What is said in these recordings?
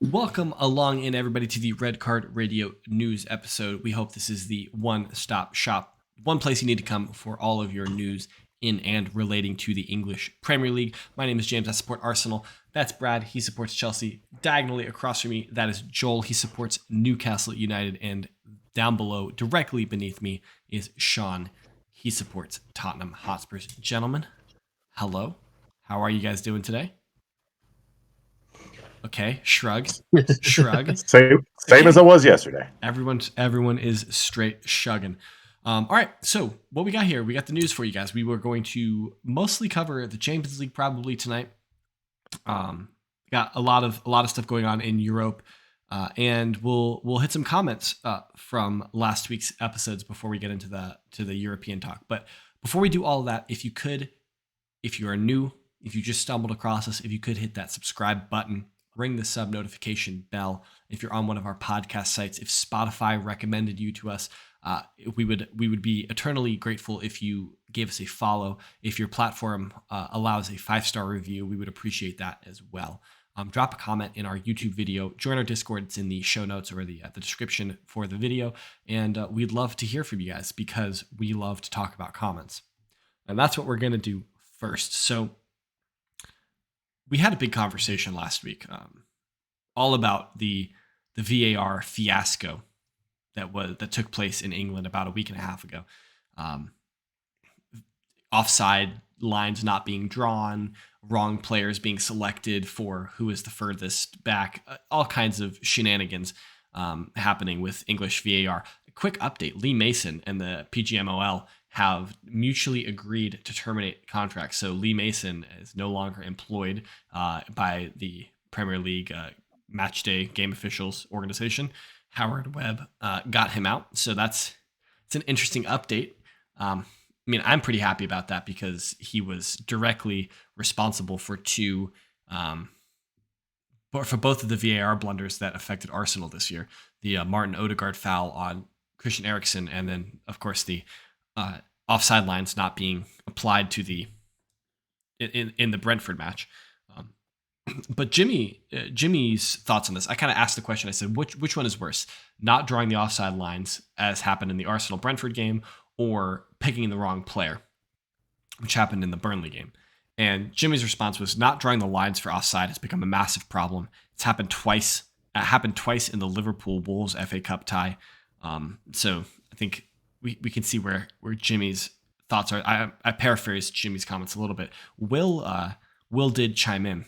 Welcome along in everybody to the Red Card Radio news episode. We hope this is the one-stop shop, one place you need to come for all of your news in and relating to the English Premier League. My name is James. I support Arsenal. That's Brad. He supports Chelsea. Diagonally across from me, that is Joel. He supports Newcastle United. And down below, directly beneath me, is Sean. He supports Tottenham Hotspurs. Gentlemen, hello. How are you guys doing today? Okay, shrug. Same as I was yesterday. Everyone is straight shugging. All right, so what we got here, we got the news for you guys. We were going to mostly cover the Champions League probably tonight. Got a lot of stuff going on in Europe, and we'll hit some comments from last week's episodes before we get into the European talk. But before we do all of that, if you are new, if you just stumbled across us, if you could hit that subscribe button. Ring the sub notification bell if you're on one of our podcast sites. If Spotify recommended you to us, we would be eternally grateful if you gave us a follow. If your platform allows a 5-star review, we would appreciate that as well. Drop a comment in our YouTube video. Join our Discord. It's in the show notes or the description for the video. And we'd love to hear from you guys because we love to talk about comments. And that's what we're going to do first. So we had a big conversation last week, all about the VAR fiasco that took place in England about a week and a half ago. Offside lines not being drawn, wrong players being selected for who is the furthest back, all kinds of shenanigans happening with English VAR. A quick update: Lee Mason and the PGMOL have mutually agreed to terminate contracts. So Lee Mason is no longer employed by the Premier League Matchday Game Officials organization. Howard Webb got him out. So it's an interesting update. I mean, I'm pretty happy about that because he was directly responsible for both of the VAR blunders that affected Arsenal this year. The Martin Odegaard foul on Christian Eriksen, and then, of course, the offside lines not being applied to in the Brentford match. But Jimmy's thoughts on this, I kind of asked the question. I said, which one is worse? Not drawing the offside lines, as happened in the Arsenal-Brentford game, or picking the wrong player, which happened in the Burnley game? And Jimmy's response was, not drawing the lines for offside has become a massive problem. It's happened twice. It happened twice in the Liverpool-Wolves FA Cup tie. So I think we can see where Jimmy's thoughts are. I paraphrased Jimmy's comments a little bit. Will did chime in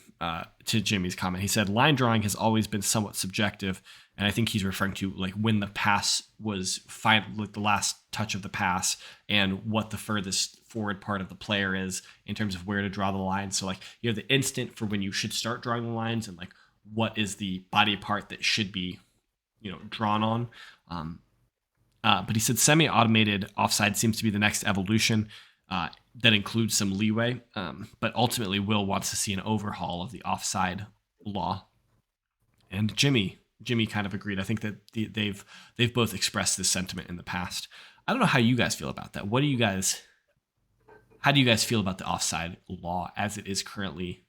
to Jimmy's comment. He said, line drawing has always been somewhat subjective, and I think he's referring to like when the pass was like the last touch of the pass and what the furthest forward part of the player is in terms of where to draw the line. So like you have the instant for when you should start drawing the lines and like what is the body part that should be, drawn on. But he said semi-automated offside seems to be the next evolution that includes some leeway. But ultimately, Will wants to see an overhaul of the offside law. And Jimmy kind of agreed. I think that they've both expressed this sentiment in the past. I don't know how you guys feel about that. How do you guys feel about the offside law as it is currently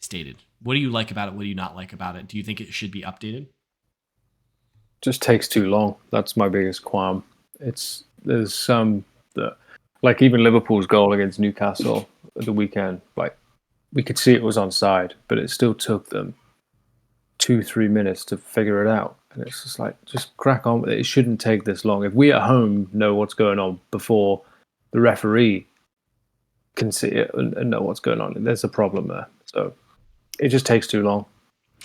stated? What do you like about it? What do you not like about it? Do you think it should be updated? Just takes too long. That's my biggest qualm. There's some that, like even Liverpool's goal against Newcastle at the weekend, like we could see it was onside, but it still took them 2-3 minutes to figure it out. And it's just like, just crack on with it. It shouldn't take this long. If we at home know what's going on before the referee can see it and know what's going on, there's a problem there. So it just takes too long.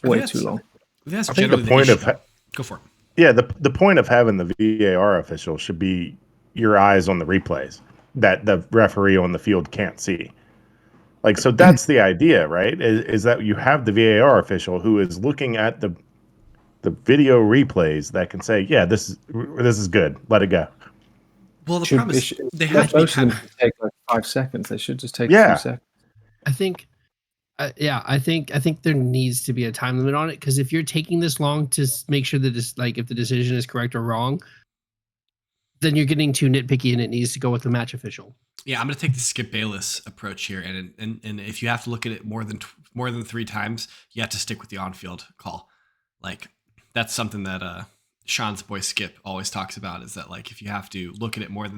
Way too long. I think the point of go for it. Yeah, the point of having the VAR official should be your eyes on the replays that the referee on the field can't see. Like, so that's the idea, right? Is that you have the VAR official who is looking at the video replays that can say, yeah, this is good. Let it go. Well, the problem is they have to most of them take like 5 seconds. They should just take 2 seconds. I think. I think there needs to be a time limit on it, because if you're taking this long to make sure that if the decision is correct or wrong, then you're getting too nitpicky, and it needs to go with the match official. Yeah, I'm going to take the Skip Bayless approach here, and if you have to look at it more than 3 times, you have to stick with the on-field call. Like that's something that Sean's boy Skip always talks about, is that like if you have to look at it more than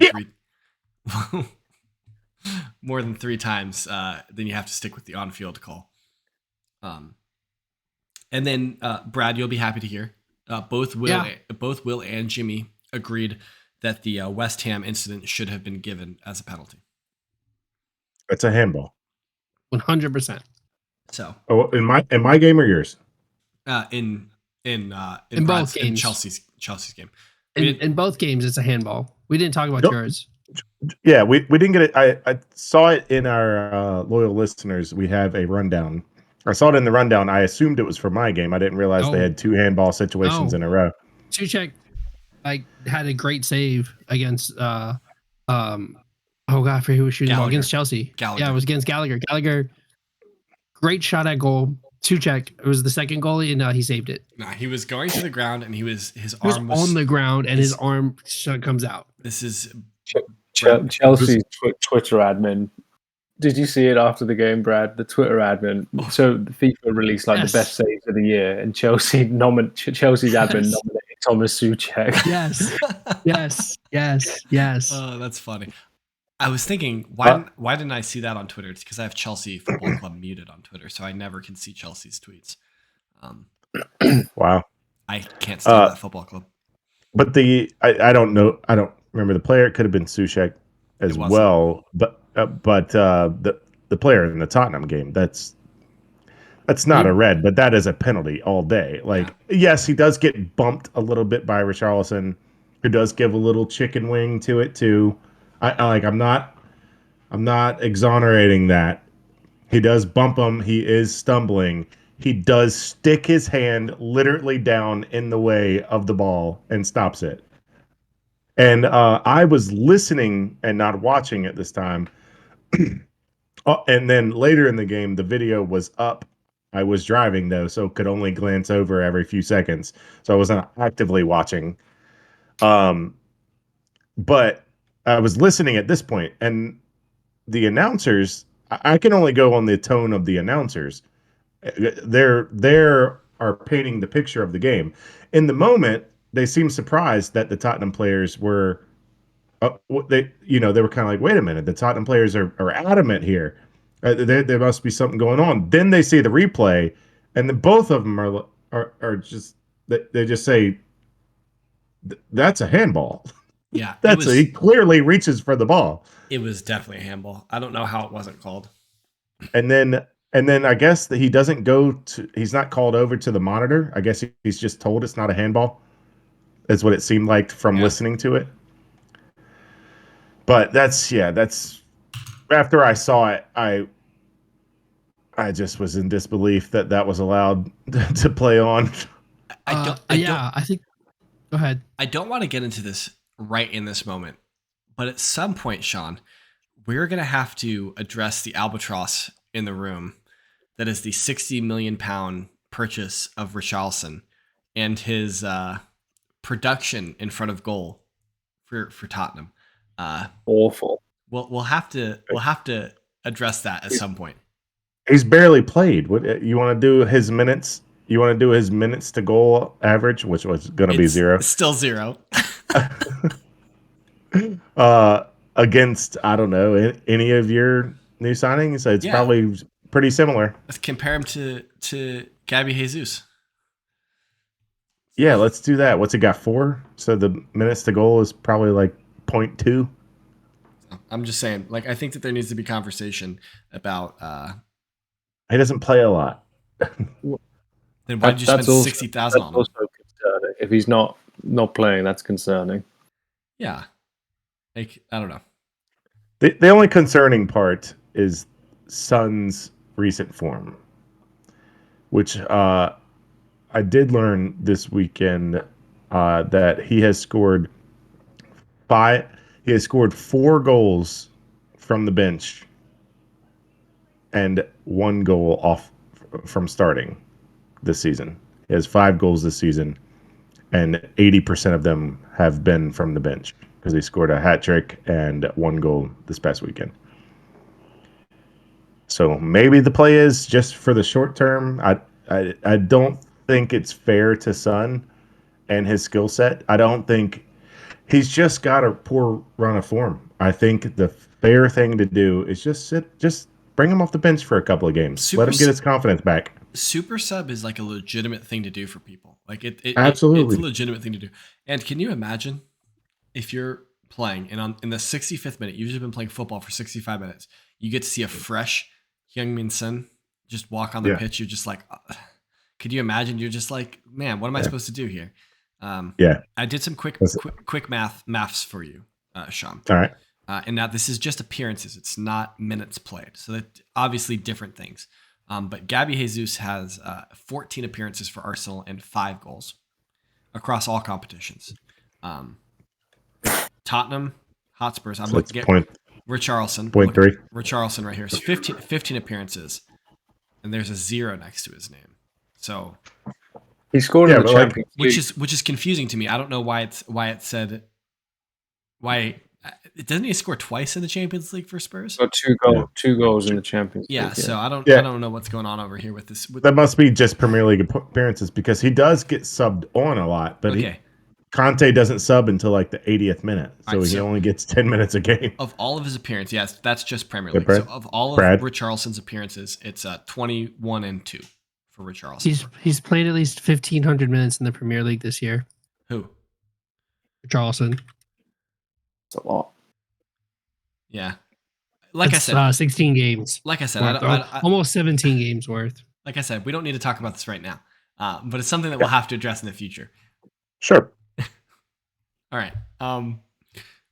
3 times, then you have to stick with the on-field call. And then Brad, you'll be happy to hear both Will and Jimmy agreed that the West Ham incident should have been given as a penalty. It's a handball. 100%. So, in my game or yours? In both games. In Chelsea's game. In both games, it's a handball. We didn't talk about yours. Yeah, we didn't get it. I saw it in our loyal listeners. We have a rundown. I saw it in the rundown. I assumed it was for my game. I didn't realize they had 2 handball situations in a row. Souček had a great save against I forgot who was shooting the ball against Chelsea. Gallagher. Yeah, it was against Gallagher. Gallagher, great shot at goal. Souček, it was the second goalie, and he saved it. No, he was going to the ground, and his arm was on the ground, and his arm comes out. This is Chelsea's Twitter admin. Did you see it after the game, Brad? The Twitter admin. So the FIFA released the best saves of the year, and Chelsea's admin nominated Thomas Souček. Yes. Oh, that's funny. I was thinking, why didn't I see that on Twitter? It's because I have Chelsea Football Club muted on Twitter, so I never can see Chelsea's tweets. Wow. I can't stand that football club. But I don't know. I don't remember the player. It could have been Souček as well. But the player in the Tottenham game, that's not a red, but that is a penalty all day. Yes, he does get bumped a little bit by Richarlison, who does give a little chicken wing to it too. I'm not exonerating that. He does bump him. He is stumbling. He does stick his hand literally down in the way of the ball and stops it. And I was listening and not watching at this time. And then later in the game, the video was up. I was driving, though, so could only glance over every few seconds. So I wasn't actively watching. But I was listening at this point, and the announcers, I can only go on the tone of the announcers. They're painting the picture of the game. In the moment, they seemed surprised that the Tottenham players were they were kind of like, wait a minute, the Tottenham players are adamant here. There must be something going on. Then they see the replay, and then both of them are just they just say that's a handball. Yeah, he clearly reaches for the ball. It was definitely a handball. I don't know how it wasn't called. And then I guess that he's not called over to the monitor. I guess he's just told it's not a handball. That's what it seemed like from listening to it. But that's after I saw it, I just was in disbelief that was allowed to play on. I think. Go ahead. I don't want to get into this right in this moment, but at some point, Sean, we're going to have to address the albatross in the room that is the £60 million purchase of Richarlison and his production in front of goal for Tottenham. Awful. We'll have to address that at some point. He's barely played. What you want to do his minutes? You want to do his minutes to goal average, which was going to be 0. Still 0. Against, I don't know, any of your new signings, it's probably pretty similar. Let's compare him to Gabby Jesus. Yeah, let's do that. What's he got, 4? So the minutes to goal is probably like 0.2. I'm just saying, I think that there needs to be conversation about. He doesn't play a lot. Then why did you spend $60,000 on him? Also concerning. If he's not playing, that's concerning. Yeah, I don't know. The only concerning part is Son's recent form, which I did learn this weekend that he has scored 4 goals from the bench and 1 goal off from starting this season. He has 5 goals this season, and 80% of them have been from the bench. because he scored a hat trick and 1 goal this past weekend. So maybe the play is just for the short term. I don't think it's fair to Son and his skill set. I don't think he's just got a poor run of form. I think the fair thing to do is just bring him off the bench for a couple of games. Let him get his confidence back. Super sub is like a legitimate thing to do for people. Like Absolutely, it's a legitimate thing to do. And can you imagine if you're playing and in the 65th minute, you've just been playing football for 65 minutes, you get to see a fresh Heung-min Son just walk on the pitch. You're just like, could you imagine? You're just like, man, what am I supposed to do here? I did some quick maths for you, Sean. All right. And now this is just appearances. It's not minutes played. So that obviously different things. But Gabby Jesus has 14 appearances for Arsenal and 5 goals across all competitions. Tottenham Hotspurs. I'm looking at Richarlison. Richarlison right here is 15 appearances, and there's a 0 next to his name. So he scored in the Champions League, which is confusing to me. I don't know why it said why. Doesn't he score twice in the Champions League for Spurs? Got 2 goals in the Champions League. Yeah, so I don't know what's going on over here with this. That must be just Premier League appearances because he does get subbed on a lot, but Conte doesn't sub until like the 80th minute, so he only gets 10 minutes a game. Of all of his appearances, yes, that's just Premier League. So of all of Richarlison's appearances, it's 21-2 for Richarlison. He's played at least 1,500 minutes in the Premier League this year. Who? Richarlison. It's a lot. Yeah. Like I said, 16 games. Like I said, almost 17 games worth. Like I said, we don't need to talk about this right now, but it's something that we'll have to address in the future. Sure. All right.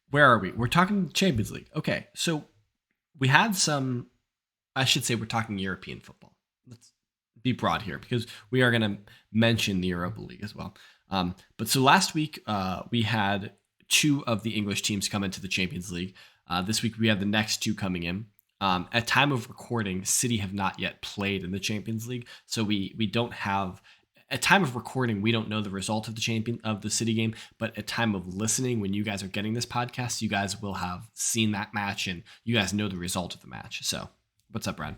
Where are we? We're talking Champions League. Okay, so we had some. I should say we're talking European football. Let's be broad here because we are going to mention the Europa League as well. But so last week we had 2 of the English teams come into the Champions League. This week we have the next 2 coming in. At time of recording, City have not yet played in the Champions League, so we don't have. At time of recording, we don't know the result of the City game, but at time of listening, when you guys are getting this podcast, you guys will have seen that match and you guys know the result of the match. So, what's up, Brad?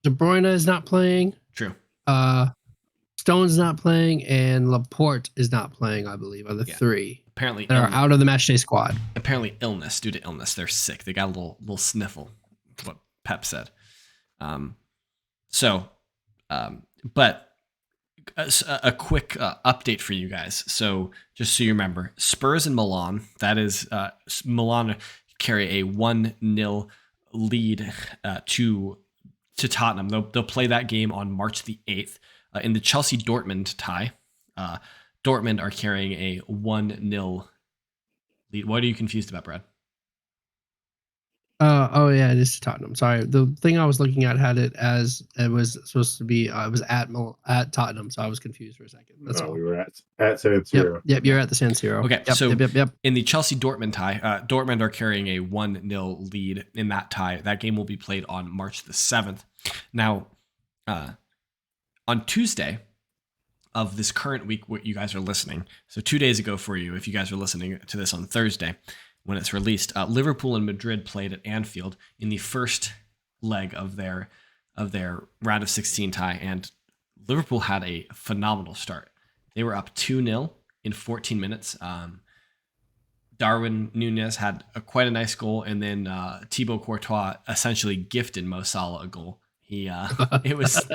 De Bruyne is not playing. True. Stone's not playing, and Laporte is not playing. I believe are the 3 apparently that are out of the matchday squad. Apparently, due to illness, they're sick. They got a little sniffle. That's what Pep said. But. A quick update for you guys. So just so you remember, Spurs and Milan, that is Milan carry a 1-0 lead to Tottenham. They'll play that game on March the 8th. In the Chelsea-Dortmund tie, Dortmund are carrying a 1-0 lead. What are you confused about, Brad? Oh yeah, it is Tottenham. Sorry, the thing I was looking at had it as it was supposed to be. It was at Tottenham, so I was confused for a second. That's all. We were at San Siro. Yep, you're at the San Siro. Okay, yep. In the Chelsea-Dortmund tie, Dortmund are carrying a 1-0 lead in that tie. That game will be played on March the 7th. Now, on Tuesday of this current week, what you guys are listening. So 2 days ago for you, if you guys are listening to this on Thursday. When it's released, Liverpool and Madrid played at Anfield in the first leg of their round of 16 tie, and Liverpool had a phenomenal start. They were up 2-0 in 14 minutes. Darwin Núñez had quite a nice goal, and then Thibaut Courtois essentially gifted Mo Salah a goal. It was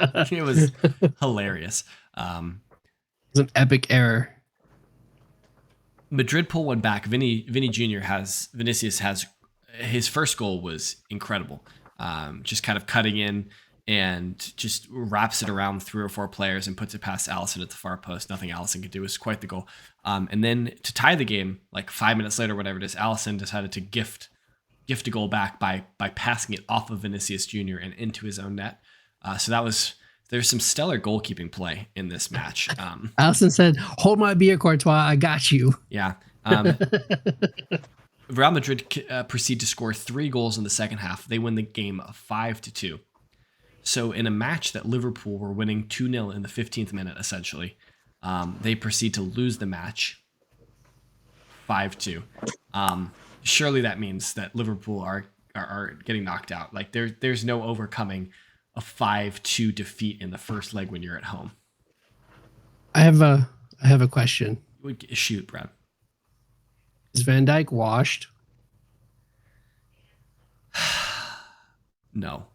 hilarious. It was an epic error. Madrid pull one back. Vinicius has his first goal was incredible. Just kind of cutting in and just wraps it around 3 or 4 players and puts it past Alisson at the far post. Nothing Alisson could do. It was quite the goal. And then to tie the game, like 5 minutes later, whatever it is, Alisson decided to gift a goal back by passing it off of Vinicius Jr. and into his own net. So there's some stellar goalkeeping play in this match. Alisson said, "Hold my beer, Courtois. I got you." Yeah. Real Madrid proceed to score 3 goals in the second half. They win the game 5-2. So in a match that Liverpool were winning 2-0 in the 15th minute, essentially, they proceed to lose the match 5-2. Surely that means that Liverpool are getting knocked out. Like there's no overcoming a 5-2 defeat in the first leg when you're at home. I have a question. Shoot, Brad. Is Van Dijk washed? No.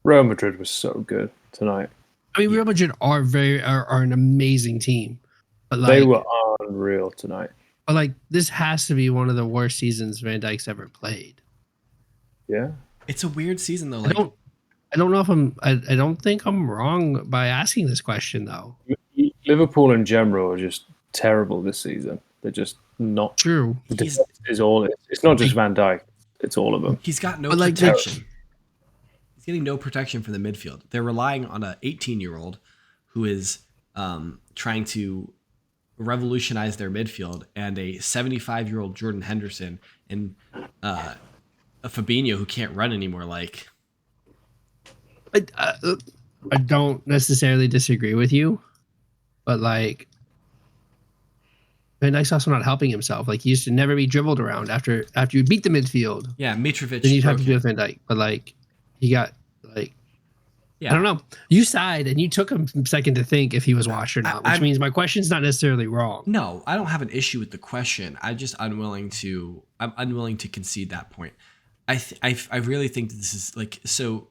Real Madrid was so good tonight. I mean, Real Madrid are an amazing team, but like They were unreal tonight. But like this has to be one of the worst seasons Van Dijk's ever played. Yeah. It's a weird season though. Like I don't know if I don't think I'm wrong by asking this question though. Liverpool in general are just terrible this season. They're just not true. Is all it's not just Van Dijk, it's all of them. He's got no But protection. He's getting no protection from the midfield. They're relying on an 18-year-old who is trying to revolutionize their midfield, and a 75-year-old Jordan Henderson and a Fabinho who can't run anymore. Like, I don't necessarily disagree with you, but like Van Dijk's also not helping himself. Like he used to never be dribbled around after you beat the midfield. Yeah, Mitrovic. Then you'd have to do with Van Dijk, but like he got like. Yeah. I don't know. You sighed and you took him a second to think if he was washed or not, which means my question's not necessarily wrong. No, I don't have an issue with the question. I'm unwilling to concede that point. I really think that this is like, so,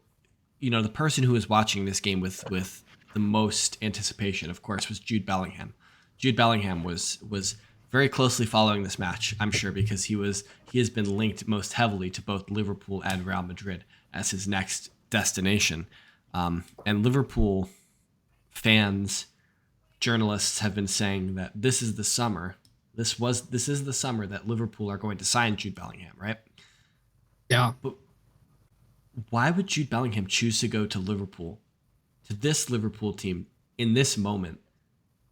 you know, the person who was watching this game with the most anticipation, of course, was Jude Bellingham. Jude Bellingham was very closely following this match, I'm sure, because he has been linked most heavily to both Liverpool and Real Madrid as his next destination. And Liverpool fans, journalists have been saying that this is the summer. This is the summer that Liverpool are going to sign Jude Bellingham, right? Yeah. But why would Jude Bellingham choose to go to Liverpool, to this Liverpool team in this moment,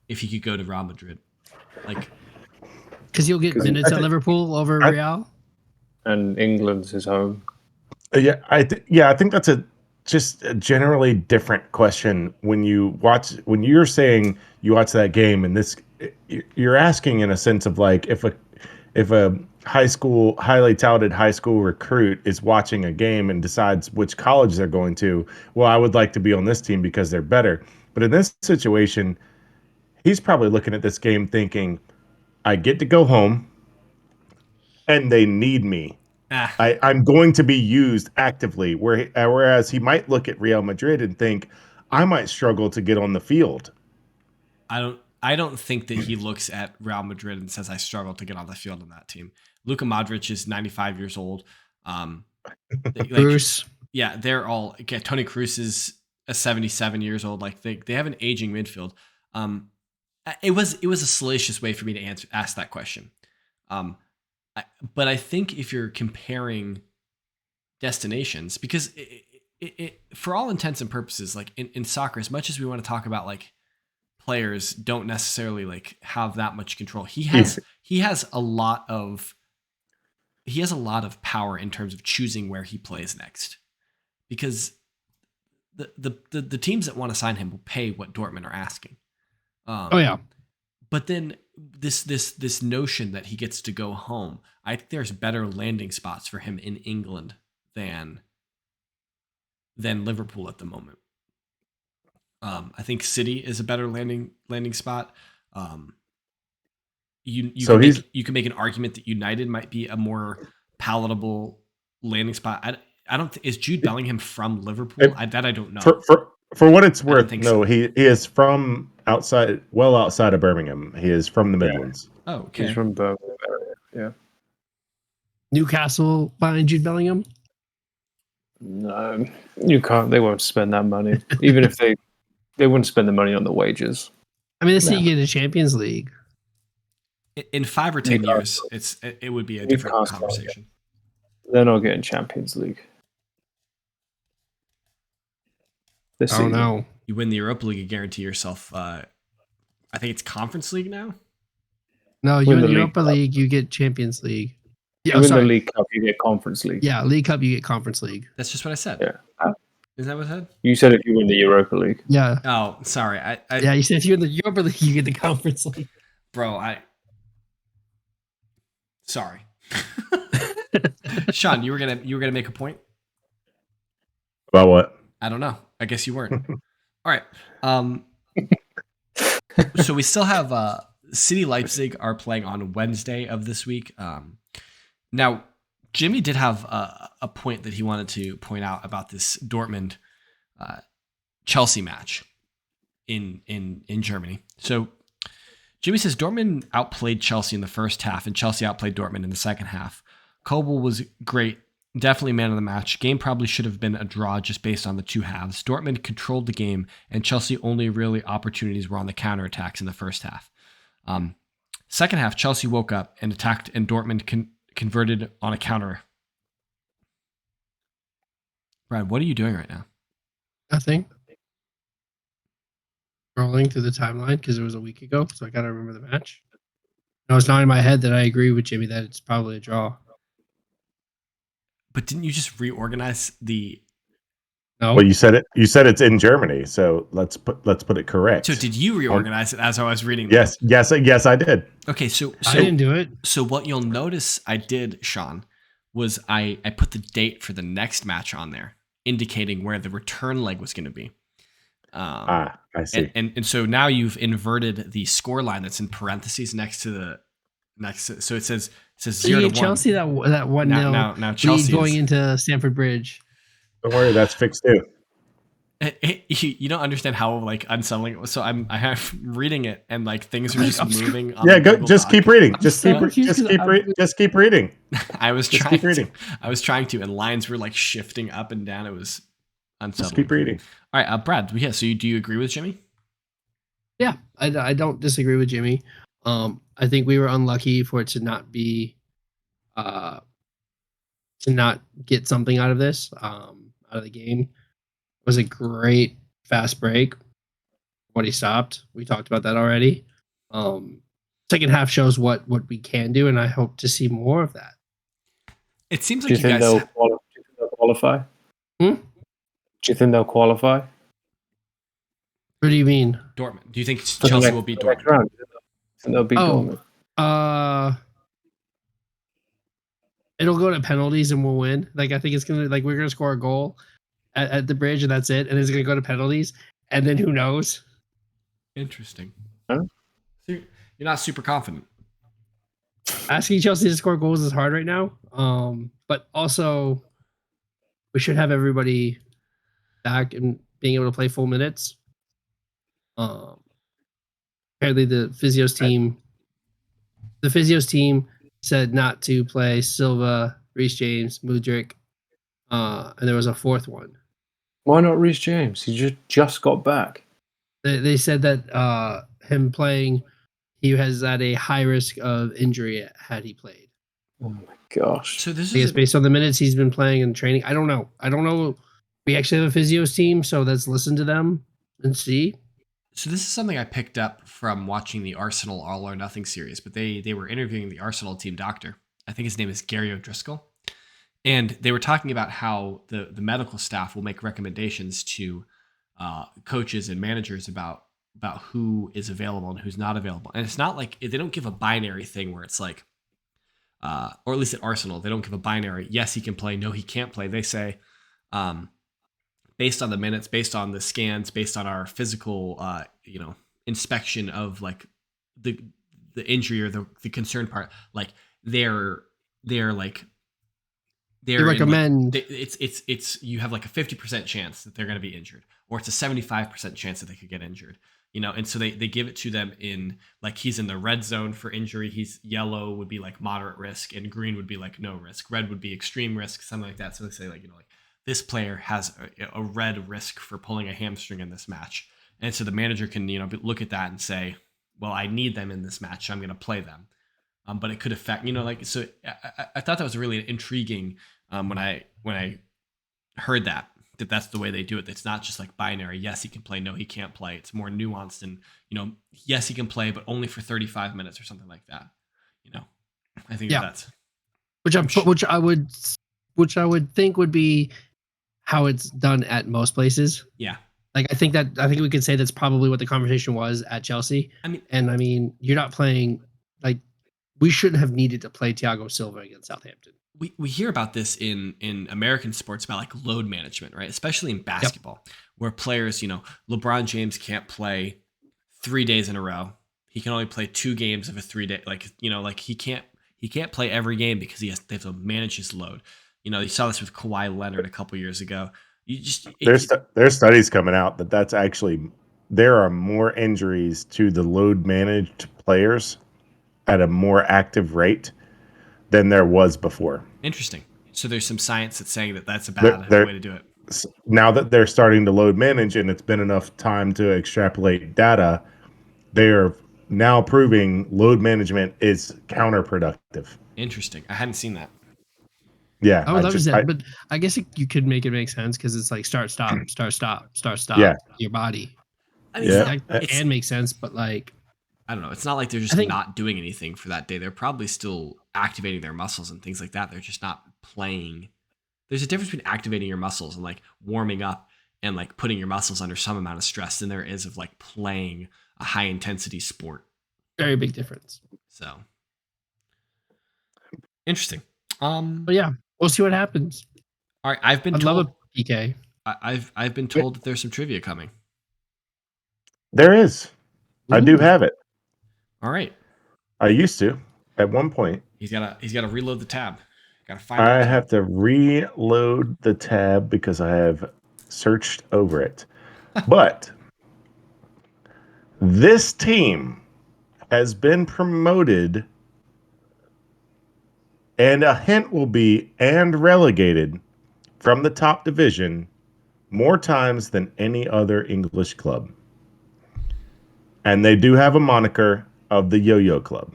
if he could go to Real Madrid? Like, because you'll get minutes at Liverpool over Real, and England's his home. Yeah, I think that's just a generally different question when you're saying you watch that game, and this you're asking in a sense of like if a highly touted high school recruit is watching a game and decides which college they're going to, well, I would like to be on this team because they're better. But in this situation, he's probably looking at this game thinking, I get to go home and they need me. I'm going to be used actively, whereas he might look at Real Madrid and think, I might struggle to get on the field. I don't think that he looks at Real Madrid and says, I struggle to get on the field on that team. Luka Modric is 95 years old. Bruce. Yeah, they're all. Okay, Toni Kroos is 77 years old. Like they have an aging midfield. It was a salacious way for me to ask that question. But I think if you're comparing destinations, because it for all intents and purposes, like in soccer, as much as we want to talk about like players don't necessarily like have that much control, he has a lot of power in terms of choosing where he plays next, because the teams that want to sign him will pay what Dortmund are asking. Oh yeah. But then this notion that he gets to go home, I think there's better landing spots for him in England than Liverpool at the moment. I think City is a better landing spot. You can make an argument that United might be a more palatable landing spot. I don't think, is Jude Bellingham from Liverpool? I don't know. For what it's worth, no, so. He is from outside of Birmingham. He is from the Midlands. Oh, okay. He's from Birmingham area, yeah. Newcastle buying Jude Bellingham? No, you can't. They won't spend that money. Even if they wouldn't spend the money on the wages. I mean, let's see you get a Champions League. In 5 or 10 years, it would be a different conversation. They're not getting Champions League. Oh no! You win the Europa League, you guarantee yourself. I think it's Conference League now. No, you win the Europa League, you get Champions League. Yeah, you win the League Cup, you get Conference League. Yeah, League Cup, you get Conference League. That's just what I said. Yeah. Is that what I said? You said if you win the Europa League. Yeah. Oh, sorry. Yeah, you said if you win the Europa League, you get the Conference League. Bro, Sorry. Sean, you were gonna make a point? About what? I don't know. I guess you weren't. All right. So we still have City Leipzig are playing on Wednesday of this week. Now, Jimmy did have a point that he wanted to point out about this Dortmund Chelsea match in Germany. So Jimmy says Dortmund outplayed Chelsea in the first half, and Chelsea outplayed Dortmund in the second half. Kobel was great, definitely man of the match. Game probably should have been a draw just based on the two halves. Dortmund controlled the game, and Chelsea only really opportunities were on the counterattacks in the first half. Second half, Chelsea woke up and attacked, and Dortmund converted on a counter. Brad, what are you doing right now? Nothing. Scrolling through the timeline because it was a week ago, so I got to remember the match. No, it's not in my head that I agree with Jimmy that it's probably a draw. But didn't you just reorganize the? No. Well, you said it. You said it's in Germany, so let's put it correct. So did you reorganize it as I was reading? Yes, I did. Okay, so I didn't do it. So what you'll notice I did, Sean, was I put the date for the next match on there, indicating where the return leg was going to be. I see. And so now you've inverted the score line that's in parentheses next to the next. So it says 0-1. Chelsea that 1-0. Now Chelsea going into Stamford Bridge. Don't worry, that's fixed too. You don't understand how like unsettling it was. So I'm reading it and like things are just moving. Yeah, go. Just keep reading. Just keep reading. I was trying to, and lines were like shifting up and down. It was unsettling. Just keep reading. All right, Brad. Yeah. So do you agree with Jimmy? Yeah, I don't disagree with Jimmy. I think we were unlucky for it to not be, to not get something out of this, out of the game. It was a great fast break. What he stopped, we talked about that already. Second half shows what we can do, and I hope to see more of that. It seems like Do you think they'll qualify? Do you think they'll qualify? What do you mean? Dortmund. Do you think Chelsea will beat Dortmund? Round? They'll beat Dortmund. It'll go to penalties and we'll win. Like I think it's gonna we're gonna score a goal at the bridge and that's it, and it's gonna go to penalties, and then who knows? Interesting. Huh? So you're not super confident. Asking Chelsea to score goals is hard right now. But also we should have everybody back and being able to play full minutes. Apparently the physios team said not to play Silva, Reece James, Mudryk, and there was a fourth one. Why not Reece James? He just got back. They said that him playing, he has at a high risk of injury had he played. Oh my gosh! So this is based on the minutes he's been playing and training. I don't know. We actually have a physios team, so let's listen to them and see. So this is something I picked up from watching the Arsenal All or Nothing series, but they were interviewing the Arsenal team doctor. I think his name is Gary O'Driscoll. And they were talking about how the medical staff will make recommendations to coaches and managers about who is available and who's not available. And it's not like they don't give a binary thing where it's like, or at least at Arsenal, they don't give a binary. Yes, he can play. No, he can't play. They say, based on the minutes, based on the scans, based on our physical, inspection of like the injury or the concerned part, like they recommend it's you have like a 50% chance that they're going to be injured, or it's a 75% chance that they could get injured, and so they give it to them in like he's in the red zone for injury, he's yellow would be like moderate risk, and green would be like no risk, red would be extreme risk, something like that. So they say like this player has a red risk for pulling a hamstring in this match. And so the manager can, look at that and say, well, I need them in this match, so I'm going to play them. But it could affect, so I thought that was really intriguing when I heard that's the way they do it. It's not just like binary. Yes, he can play. No, he can't play. It's more nuanced and, yes, he can play, but only for 35 minutes or something like that. I think that's which I would think would be how it's done at most places. Yeah. Like I think we could say that's probably what the conversation was at Chelsea. I mean, you're not playing like we shouldn't have needed to play Thiago Silva against Southampton. We hear about this in American sports about like load management, right? Especially in basketball, where players, LeBron James can't play 3 days in a row. He can only play 2 games of a 3-day, like he can't play every game because they have to manage his load. You saw this with Kawhi Leonard a couple years ago. There's studies coming out that's actually there are more injuries to the load managed players at a more active rate than there was before. Interesting. So there's some science that's saying that that's a bad way to do it. Now that they're starting to load manage and it's been enough time to extrapolate data, they are now proving load management is counterproductive. Interesting. I hadn't seen that. Yeah, I would love to see that, but I guess you could make it make sense because it's like start, stop. Yeah. Your body. I mean, it can make sense, but like, I don't know. It's not like they're just not doing anything for that day. They're probably still activating their muscles and things like that. They're just not playing. There's a difference between activating your muscles and like warming up and like putting your muscles under some amount of stress than there is of like playing a high intensity sport. Very big difference. So interesting. But yeah, we'll see what happens. All right, I'd love a PK. I've been told that there's some trivia coming. There is. I do have it. All right. I used to at one point. He's gotta reload the tab. Gotta find. I have to reload the tab because I have searched over it. But this team has been promoted, and a hint will be and relegated from the top division more times than any other English club. And they do have a moniker of the Yo-Yo Club.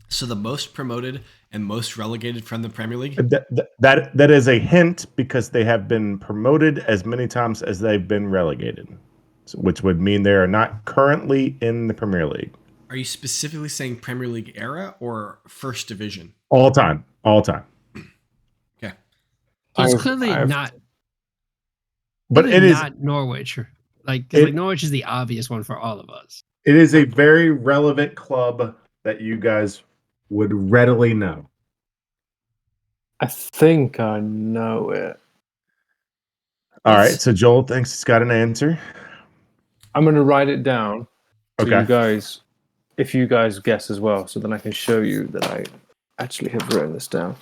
So the most promoted and most relegated from the Premier League? That is a hint because they have been promoted as many times as they've been relegated, which would mean they are not currently in the Premier League. Are you specifically saying Premier League era or First Division? All time. Okay. So it's clearly not. But it is not Norwich. Like Norwich is the obvious one for all of us. It is a very relevant club that you guys would readily know. I think I know it. All right, so Joel thinks he's got an answer. I'm going to write it down. So Okay. you guys, if you guys guess as well, so then I can show you that I actually have written this down.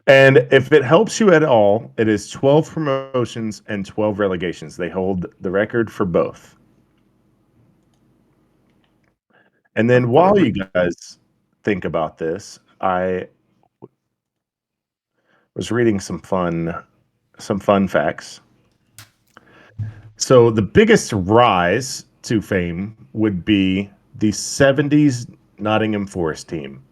And if it helps you at all, it is 12 promotions and 12 relegations. They hold the record for both. And then while you guys think about this, I was reading some fun facts. So the biggest rise to fame would be the 70s Nottingham Forest team,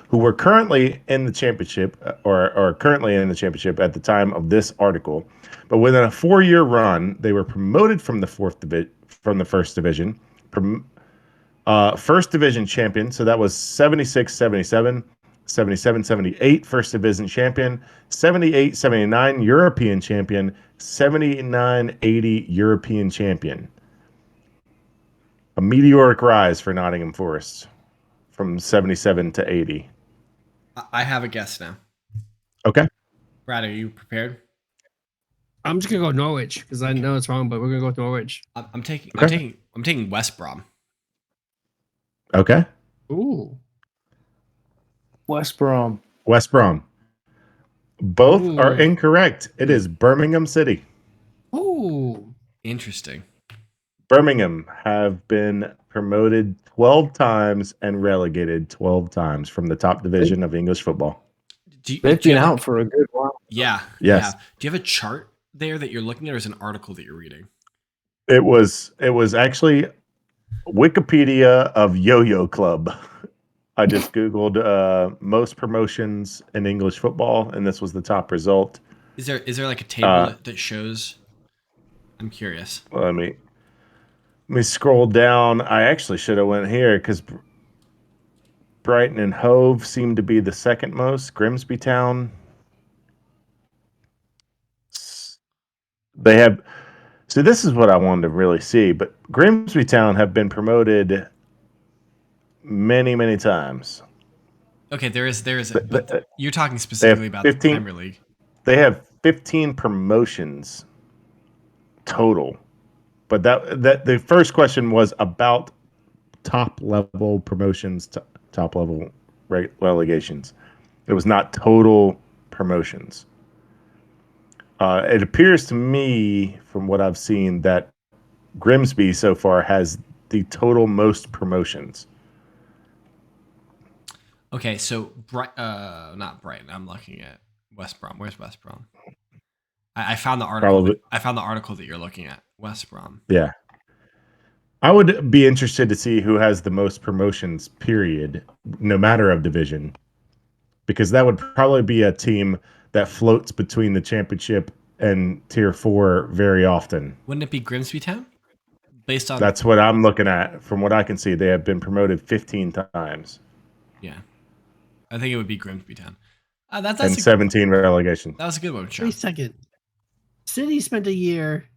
who were currently in the championship or currently in the championship at the time of this article. But within a 4-year run, they were promoted from the first division, first division champion. So that was 76-77, 77-78 first division champion, 78-79 European champion, 79-80 European champion. A meteoric rise for Nottingham Forest from 77 to 80. I have a guess now. Okay. Brad, are you prepared? I'm just gonna go Norwich because I know it's wrong, but we're gonna go with Norwich. I'm taking West Brom. Okay. Ooh. West Brom. Both are incorrect. It is Birmingham City. Ooh. Interesting. Birmingham have been promoted 12 times and relegated 12 times from the top division of English football. They've been out for a good while. Yeah. Yes. Yeah. Do you have a chart there that you're looking at, or is it an article that you're reading? It was actually Wikipedia of Yo-Yo Club. I just Googled most promotions in English football, and this was the top result. Is there like a table that shows? I'm curious. Let me scroll down. I actually should have went here because Brighton and Hove seem to be the second most. Grimsby Town. They have So this is what I wanted to really see. But Grimsby Town have been promoted many, many times. Okay, there is, Th- th- but you're talking They have specifically about the 15. Premier League. They have 15 promotions total. But that the first question was about top level promotions, top level relegations. It was not total promotions. It appears to me, from what I've seen, that Grimsby so far has the total most promotions. Okay, so not Brighton. I'm looking at West Brom. Where's West Brom? I found the article. Probably, I found the article that you're looking at. West Brom. yeah. I would be interested to see who has the most promotions, period, no matter of division, because that would probably be a team that floats between the championship and tier 4 very often. Wouldn't it be Grimsby Town? Based on That's what I'm looking at. From what I can see, they have been promoted 15 times yeah, I think it would be Grimsby Town. That's and 17 relegation. that was a good one, Sean. Wait a second. City spent a year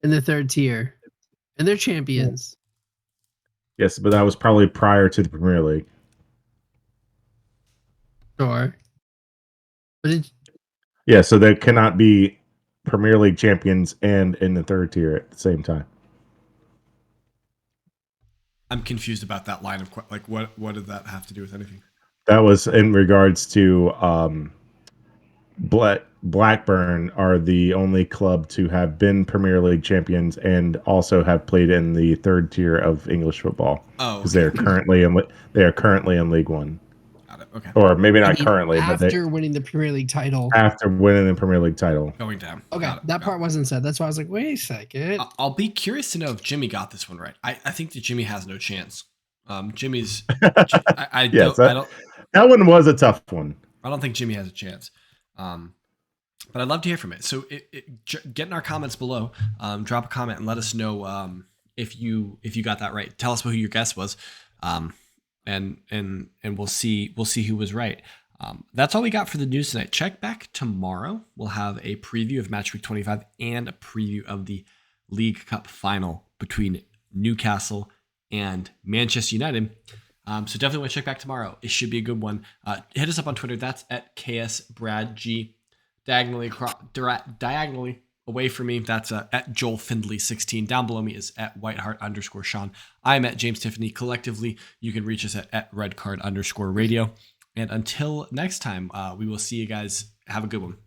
in the third tier, and they're champions. Yes, but that was probably prior to the Premier League. Sure. But Yeah, so they cannot be Premier League champions and in the third tier at the same time. I'm confused about that line of like what did that have to do with anything? That was in regards to Blackburn are the only club to have been Premier League champions and also have played in the third tier of English football. Oh, because they are currently in League One, got it. Okay, or maybe not I mean, currently, but after winning the Premier League title. after winning the Premier League title. going down. Okay, Got it, that got part it. wasn't said. That's why I was like, wait a second. I'll be curious to know if Jimmy got this one right. I think that Jimmy has no chance. Jimmy's. I Yes, don't. that one was a tough one. I don't think Jimmy has a chance. But I'd love to hear from it. So get in our comments below. Drop a comment and let us know if you got that right. Tell us who your guess was, and we'll see who was right. That's all we got for the news tonight. Check back tomorrow. We'll have a preview of Match Week 25 and a preview of the League Cup final between Newcastle and Manchester United. So definitely want to check back tomorrow. It should be a good one. Hit us up on Twitter. That's at KSBradG. Diagonally away from me, that's at Joel Findley 16. Down below me is at Whiteheart_Sean. I'm at James Tiffany. Collectively, you can reach us at redcard_radio. And until next time, we will see you guys. Have a good one.